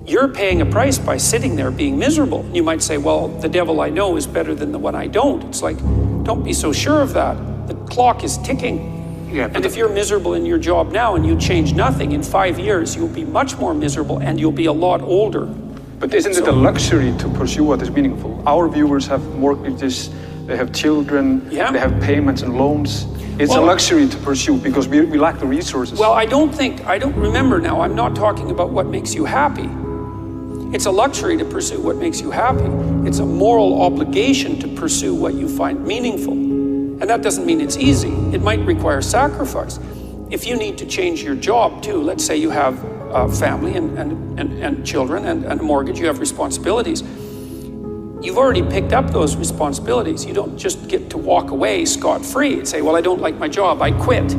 You're paying a price by sitting there being miserable. You might say, well, the devil I know is better than the one I don't. It's like, don't be so sure of that. The clock is ticking. Yeah, and if you're miserable in your job now and you change nothing, in 5 years, you'll be much more miserable and you'll be a lot older. But isn't it a luxury to pursue what is meaningful? Our viewers have mortgages, they have children, they have payments and loans. It's a luxury to pursue because we lack the resources. Well, I don't remember now, I'm not talking about what makes you happy. It's a luxury to pursue what makes you happy. It's a moral obligation to pursue what you find meaningful. And that doesn't mean it's easy. It might require sacrifice. If you need to change your job too, let's say you have a family and children and a mortgage, you have responsibilities. You've already picked up those responsibilities. You don't just get to walk away scot-free and say, well, I don't like my job, I quit.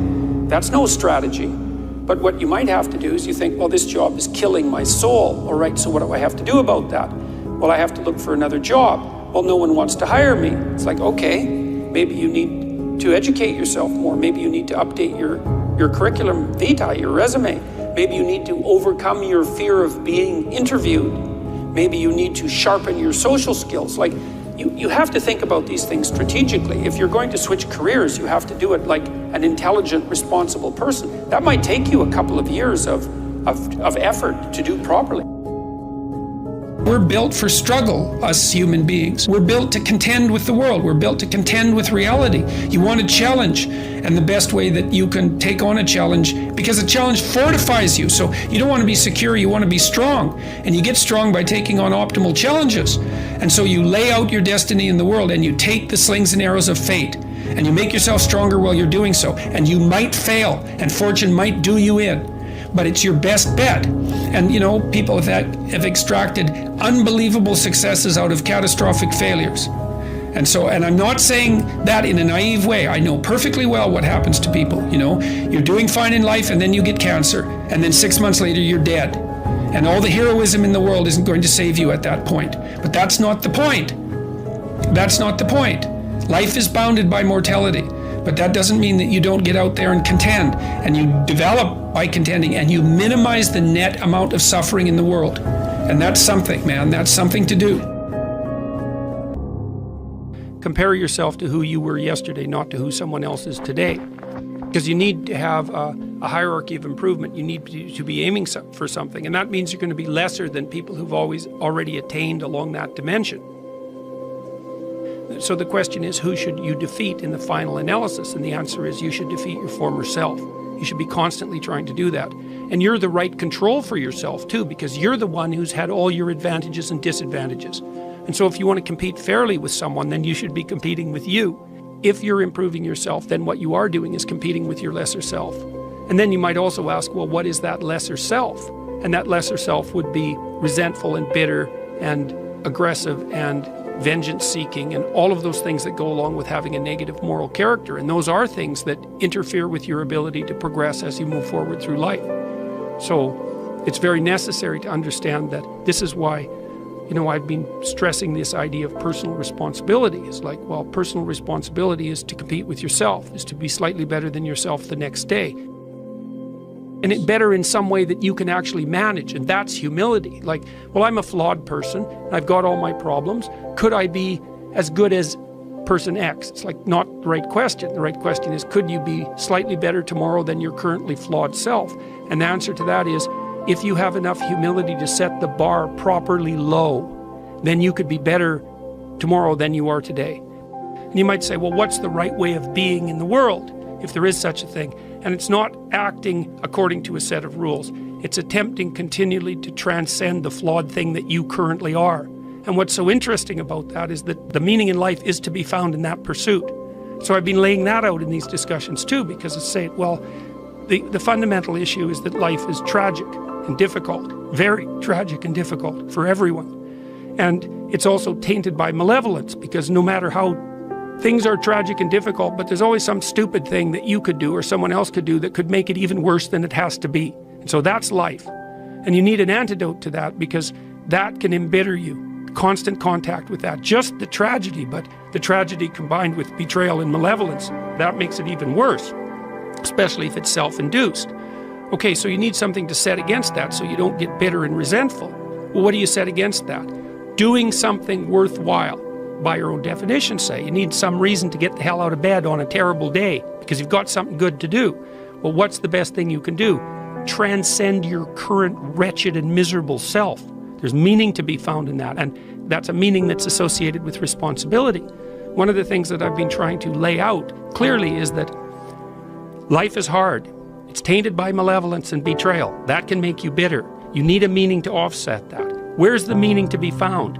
That's no strategy. But what you might have to do is you think, well, this job is killing my soul. All right, so what do I have to do about that? Well, I have to look for another job. Well, no one wants to hire me. It's like, okay, maybe you need to educate yourself more. Maybe you need to update your curriculum vitae, your resume. Maybe you need to overcome your fear of being interviewed. Maybe you need to sharpen your social skills. Like, you have to think about these things strategically. If you're going to switch careers, you have to do it like an intelligent, responsible person. That might take you a couple of years of effort to do properly. We're built for struggle, us human beings. We're built to contend with the world. We're built to contend with reality. You want a challenge, and the best way that you can take on a challenge, because a challenge fortifies you. So you don't want to be secure, you want to be strong. And you get strong by taking on optimal challenges. And so you lay out your destiny in the world, and you take the slings and arrows of fate, and you make yourself stronger while you're doing so. And you might fail, and fortune might do you in. But it's your best bet. And you know, people have extracted unbelievable successes out of catastrophic failures. And I'm not saying that in a naive way. I know perfectly well what happens to people. You know, you're doing fine in life and then you get cancer, and then 6 months later you're dead. And all the heroism in the world isn't going to save you at that point. But that's not the point. That's not the point. Life is bounded by mortality. But that doesn't mean that you don't get out there and contend, and you develop by contending, and you minimize the net amount of suffering in the world. And that's something, man, that's something to do. Compare yourself to who you were yesterday, not to who someone else is today. Because you need to have a hierarchy of improvement. You need to be aiming for something, and that means you're going to be lesser than people who've already attained along that dimension. So the question is, who should you defeat in the final analysis? And the answer is, you should defeat your former self. You should be constantly trying to do that. And you're the right control for yourself too, because you're the one who's had all your advantages and disadvantages. And so if you want to compete fairly with someone, then you should be competing with you. If you're improving yourself, then what you are doing is competing with your lesser self. And then you might also ask, well, what is that lesser self? And that lesser self would be resentful and bitter and aggressive and vengeance-seeking, and all of those things that go along with having a negative moral character. And those are things that interfere with your ability to progress as you move forward through life. So it's very necessary to understand that this is why, you know, I've been stressing this idea of personal responsibility. It's like, well, personal responsibility is to compete with yourself, is to be slightly better than yourself the next day. And it better in some way that you can actually manage, and that's humility. Like, well, I'm a flawed person, I've got all my problems. Could I be as good as person X? It's like not the right question. The right question is, could you be slightly better tomorrow than your currently flawed self? And the answer to that is, if you have enough humility to set the bar properly low, then you could be better tomorrow than you are today. And you might say, well, what's the right way of being in the world, if there is such a thing? And it's not acting according to a set of rules. It's attempting continually to transcend the flawed thing that you currently are. And what's so interesting about that is that the meaning in life is to be found in that pursuit. So I've been laying that out in these discussions too, because it's saying, well, the fundamental issue is that life is tragic and difficult, very tragic and difficult for everyone. And it's also tainted by malevolence, because no matter how things are tragic and difficult, but there's always some stupid thing that you could do or someone else could do that could make it even worse than it has to be. And so that's life. And you need an antidote to that, because that can embitter you. Constant contact with that, just the tragedy, but the tragedy combined with betrayal and malevolence, that makes it even worse, especially if it's self-induced. Okay, so you need something to set against that so you don't get bitter and resentful. Well, what do you set against that? Doing something worthwhile. By your own definition, say, you need some reason to get the hell out of bed on a terrible day because you've got something good to do. Well, what's the best thing you can do? Transcend your current wretched and miserable self. There's meaning to be found in that, and that's a meaning that's associated with responsibility. One of the things that I've been trying to lay out clearly is that life is hard. It's tainted by malevolence and betrayal. That can make you bitter. You need a meaning to offset that. Where's the meaning to be found?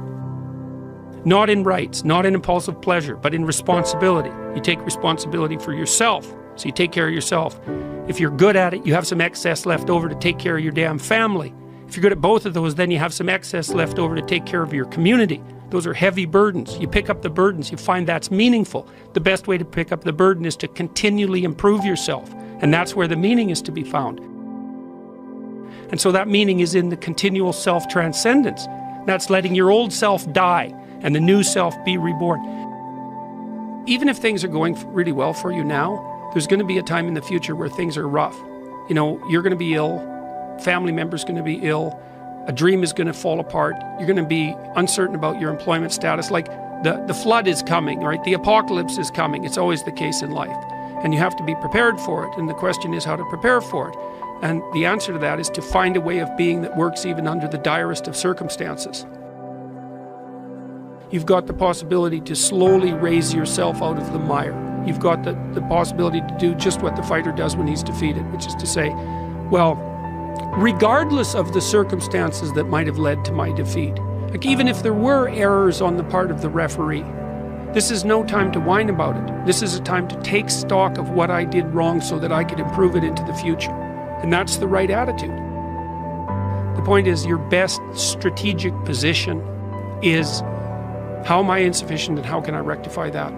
Not in rights, not in impulsive pleasure, but in responsibility. You take responsibility for yourself, so you take care of yourself. If you're good at it, you have some excess left over to take care of your damn family. If you're good at both of those, then you have some excess left over to take care of your community. Those are heavy burdens. You pick up the burdens, you find that's meaningful. The best way to pick up the burden is to continually improve yourself, and that's where the meaning is to be found. And so that meaning is in the continual self-transcendence. That's letting your old self die and the new self be reborn. Even if things are going really well for you now, there's going to be a time in the future where things are rough. You know, you're going to be ill, family member's going to be ill, a dream is going to fall apart, you're going to be uncertain about your employment status. Like the flood is coming, right? The apocalypse is coming. It's always the case in life. And you have to be prepared for it. And the question is how to prepare for it. And the answer to that is to find a way of being that works even under the direst of circumstances. You've got the possibility to slowly raise yourself out of the mire. You've got the possibility to do just what the fighter does when he's defeated, which is to say, well, regardless of the circumstances that might have led to my defeat, like even if there were errors on the part of the referee, this is no time to whine about it. This is a time to take stock of what I did wrong so that I could improve it into the future. And that's the right attitude. The point is, your best strategic position is, how am I insufficient and how can I rectify that?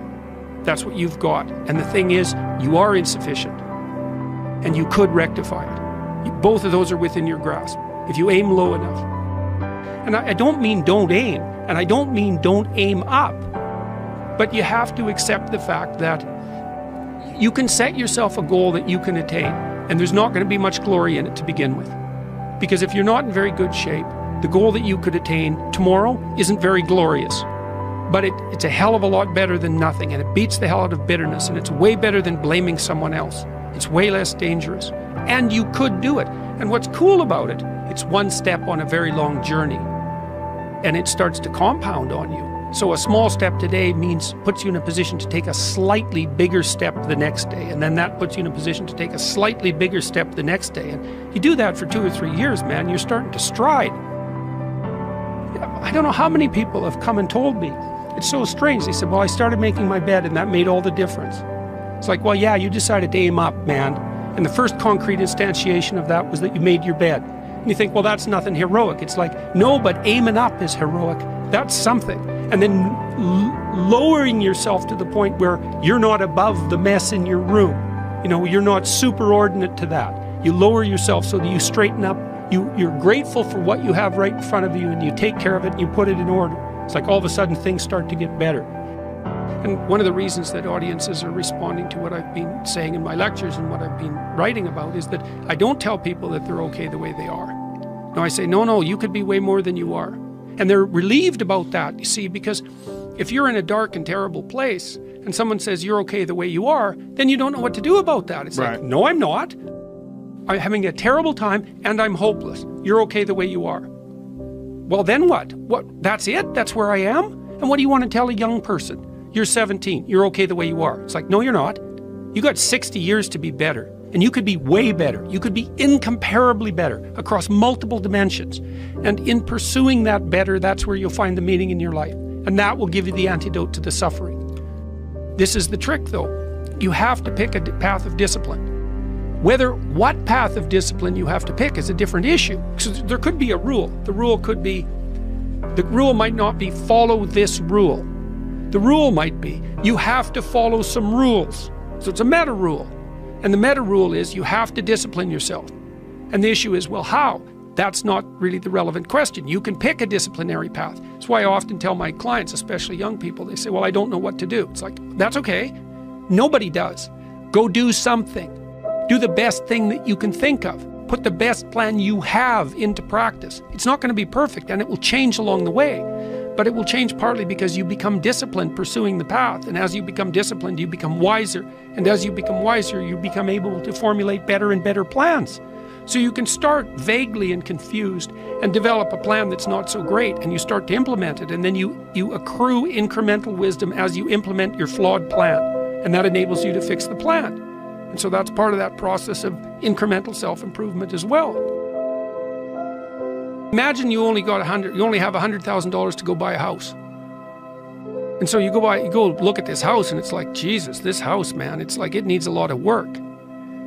That's what you've got. And the thing is, you are insufficient and you could rectify it. Both of those are within your grasp if you aim low enough. And I don't mean don't aim, and I don't mean don't aim up, but you have to accept the fact that you can set yourself a goal that you can attain, and there's not going to be much glory in it to begin with. Because if you're not in very good shape, the goal that you could attain tomorrow isn't very glorious. But it's a hell of a lot better than nothing, and it beats the hell out of bitterness, and it's way better than blaming someone else. It's way less dangerous. And you could do it. And what's cool about it, it's one step on a very long journey. And it starts to compound on you. So a small step today puts you in a position to take a slightly bigger step the next day. And then that puts you in a position to take a slightly bigger step the next day. And you do that for 2 or 3 years, man, you're starting to stride. I don't know how many people have come and told me, it's so strange. They said, well, I started making my bed and that made all the difference. It's like, well, yeah, you decided to aim up, man. And the first concrete instantiation of that was that you made your bed. And you think, well, that's nothing heroic. It's like, no, but aiming up is heroic. That's something. And then lowering yourself to the point where you're not above the mess in your room. You know, you're not superordinate to that. You lower yourself so that you straighten up. You're grateful for what you have right in front of you, and you take care of it and you put it in order. It's like all of a sudden things start to get better. And one of the reasons that audiences are responding to what I've been saying in my lectures and what I've been writing about is that I don't tell people that they're okay the way they are. No, I say, no, you could be way more than you are. And they're relieved about that, you see, because if you're in a dark and terrible place and someone says you're okay the way you are, then you don't know what to do about that. It's like, no, I'm not. I'm having a terrible time and I'm hopeless. You're okay the way you are. Well, then what? That's it? That's where I am? And what do you want to tell a young person? You're 17. You're okay the way you are. It's like, no, you're not. You got 60 years to be better. And you could be way better. You could be incomparably better across multiple dimensions. And in pursuing that better, that's where you'll find the meaning in your life. And that will give you the antidote to the suffering. This is the trick, though. You have to pick a path of discipline. What path of discipline you have to pick is a different issue. So there could be a rule. The rule might not be follow this rule. The rule might be you have to follow some rules. So it's a meta rule. And the meta rule is you have to discipline yourself. And the issue is, well, how? That's not really the relevant question. You can pick a disciplinary path. That's why I often tell my clients, especially young people, they say, well, I don't know what to do. It's like, that's okay. Nobody does. Go do something. Do the best thing that you can think of. put the best plan you have into practice. It's not going to be perfect, and it will change along the way. But it will change partly because you become disciplined pursuing the path. And as you become disciplined, you become wiser. And as you become wiser, you become able to formulate better and better plans. So you can start vaguely and confused and develop a plan that's not so great, and you start to implement it. And then you accrue incremental wisdom as you implement your flawed plan. And that enables you to fix the plan. And so that's part of that process of incremental self-improvement as well. Imagine you only have $100,000 to go buy a house. And so you go look at this house, and it's like, Jesus, this house, man, it's like it needs a lot of work.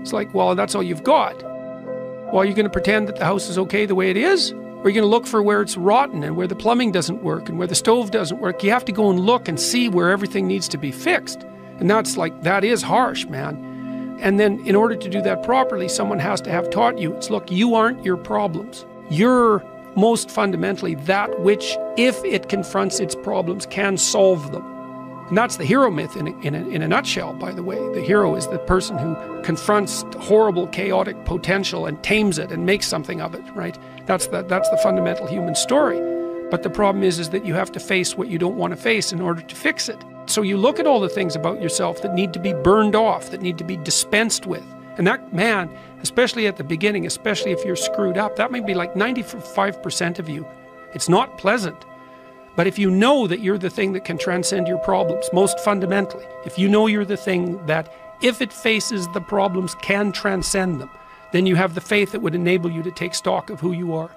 It's like, well, that's all you've got. Well, are you going to pretend that the house is okay the way it is? Or are you going to look for where it's rotten and where the plumbing doesn't work and where the stove doesn't work? You have to go and look and see where everything needs to be fixed. And that is harsh, man. And then in order to do that properly, someone has to have taught you, look, you aren't your problems. You're most fundamentally that which, if it confronts its problems, can solve them. And that's the hero myth in a nutshell, by the way. The hero is the person who confronts horrible, chaotic potential and tames it and makes something of it, right? That's the fundamental human story. But the problem is that you have to face what you don't want to face in order to fix it. So you look at all the things about yourself that need to be burned off, that need to be dispensed with. And that, man, especially at the beginning, especially if you're screwed up, that may be like 95% of you. It's not pleasant. But if you know that you're the thing that can transcend your problems, most fundamentally, if you know you're the thing that, if it faces the problems, can transcend them, then you have the faith that would enable you to take stock of who you are.